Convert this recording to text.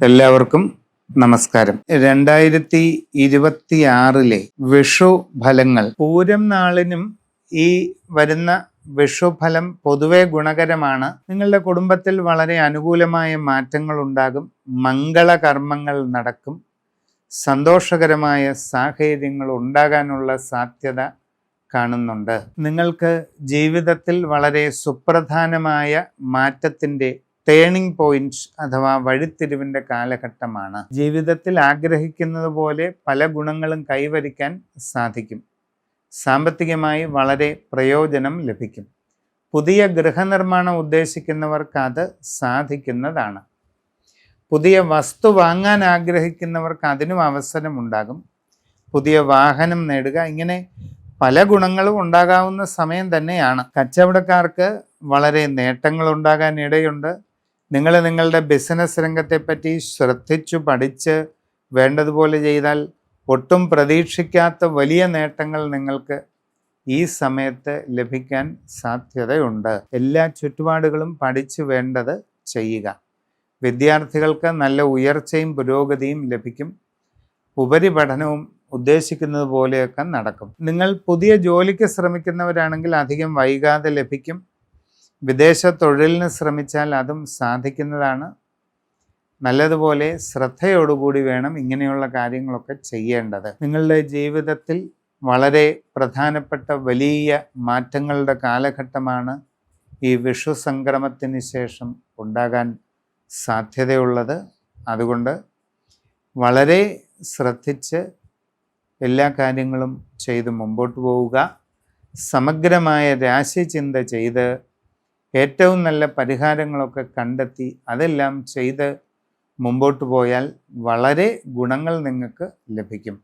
എല്ലാവർക്കും നമസ്കാരം. 2026 വിഷു ഫലങ്ങൾ. പൂരം നാളിനും ഈ വരുന്ന വിഷുഫലം പൊതുവെ ഗുണകരമാണ്. നിങ്ങളുടെ കുടുംബത്തിൽ വളരെ അനുകൂലമായ മാറ്റങ്ങൾ ഉണ്ടാകും. മംഗളകർമ്മങ്ങൾ നടക്കും. സന്തോഷകരമായ സാഹചര്യങ്ങൾ ഉണ്ടാകാനുള്ള സാധ്യത കാണുന്നുണ്ട്. നിങ്ങൾക്ക് ജീവിതത്തിൽ വളരെ സുപ്രധാനമായ മാറ്റത്തിൻ്റെ ടേണിംഗ് പോയിന്റ് അഥവാ വഴിത്തിരിവിൻ്റെ കാലഘട്ടമാണ്. ജീവിതത്തിൽ ആഗ്രഹിക്കുന്നത് പോലെ പല ഗുണങ്ങളും കൈവരിക്കാൻ സാധിക്കും. സാമ്പത്തികമായി വളരെ പ്രയോജനം ലഭിക്കും. പുതിയ ഗൃഹനിർമ്മാണം ഉദ്ദേശിക്കുന്നവർക്ക് അത് സാധിക്കുന്നതാണ്. പുതിയ വസ്തു വാങ്ങാൻ ആഗ്രഹിക്കുന്നവർക്ക് അതിനും അവസരമുണ്ടാകും. പുതിയ വാഹനം നേടുക, ഇങ്ങനെ പല ഗുണങ്ങളും ഉണ്ടാകാവുന്ന സമയം തന്നെയാണ്. കച്ചവടക്കാർക്ക് വളരെ നേട്ടങ്ങൾ ഉണ്ടാകാൻ ഇടയുണ്ട്. നിങ്ങൾ നിങ്ങളുടെ ബിസിനസ് രംഗത്തെപ്പറ്റി ശ്രദ്ധിച്ചു പഠിച്ച് വേണ്ടതുപോലെ ചെയ്താൽ ഒട്ടും പ്രതീക്ഷിക്കാത്ത വലിയ നേട്ടങ്ങൾ നിങ്ങൾക്ക് ഈ സമയത്ത് ലഭിക്കാൻ സാധ്യതയുണ്ട്. എല്ലാ ചുറ്റുപാടുകളും പഠിച്ചു വേണ്ടത് ചെയ്യുക. വിദ്യാർത്ഥികൾക്ക് നല്ല ഉയർച്ചയും പുരോഗതിയും ലഭിക്കും. ഉപരിപഠനവും ഉദ്ദേശിക്കുന്നത് പോലെയൊക്കെ നടക്കും. നിങ്ങൾ പുതിയ ജോലിക്ക് ശ്രമിക്കുന്നവരാണെങ്കിൽ അധികം വൈകാതെ ലഭിക്കും. വിദേശ തൊഴിലിന് ശ്രമിച്ചാൽ അതും സാധിക്കുന്നതാണ്. നല്ലതുപോലെ ശ്രദ്ധയോടുകൂടി വേണം ഇങ്ങനെയുള്ള കാര്യങ്ങളൊക്കെ ചെയ്യേണ്ടത്. നിങ്ങളുടെ ജീവിതത്തിൽ വളരെ പ്രധാനപ്പെട്ട വലിയ മാറ്റങ്ങളുടെ കാലഘട്ടമാണ് ഈ വിഷു സംക്രമത്തിന് ശേഷം ഉണ്ടാകാൻ സാധ്യതയുള്ളത്. അതുകൊണ്ട് വളരെ ശ്രദ്ധിച്ച് എല്ലാ കാര്യങ്ങളും ചെയ്ത് മുമ്പോട്ട് പോവുക. സമഗ്രമായ രാശിചിന്ത ചെയ്ത് ഏറ്റവും നല്ല പരിഹാരങ്ങളൊക്കെ കണ്ടെത്തി അതെല്ലാം ചെയ്ത് മുമ്പോട്ട് പോയാൽ വളരെ ഗുണങ്ങൾ നിങ്ങൾക്ക് ലഭിക്കും.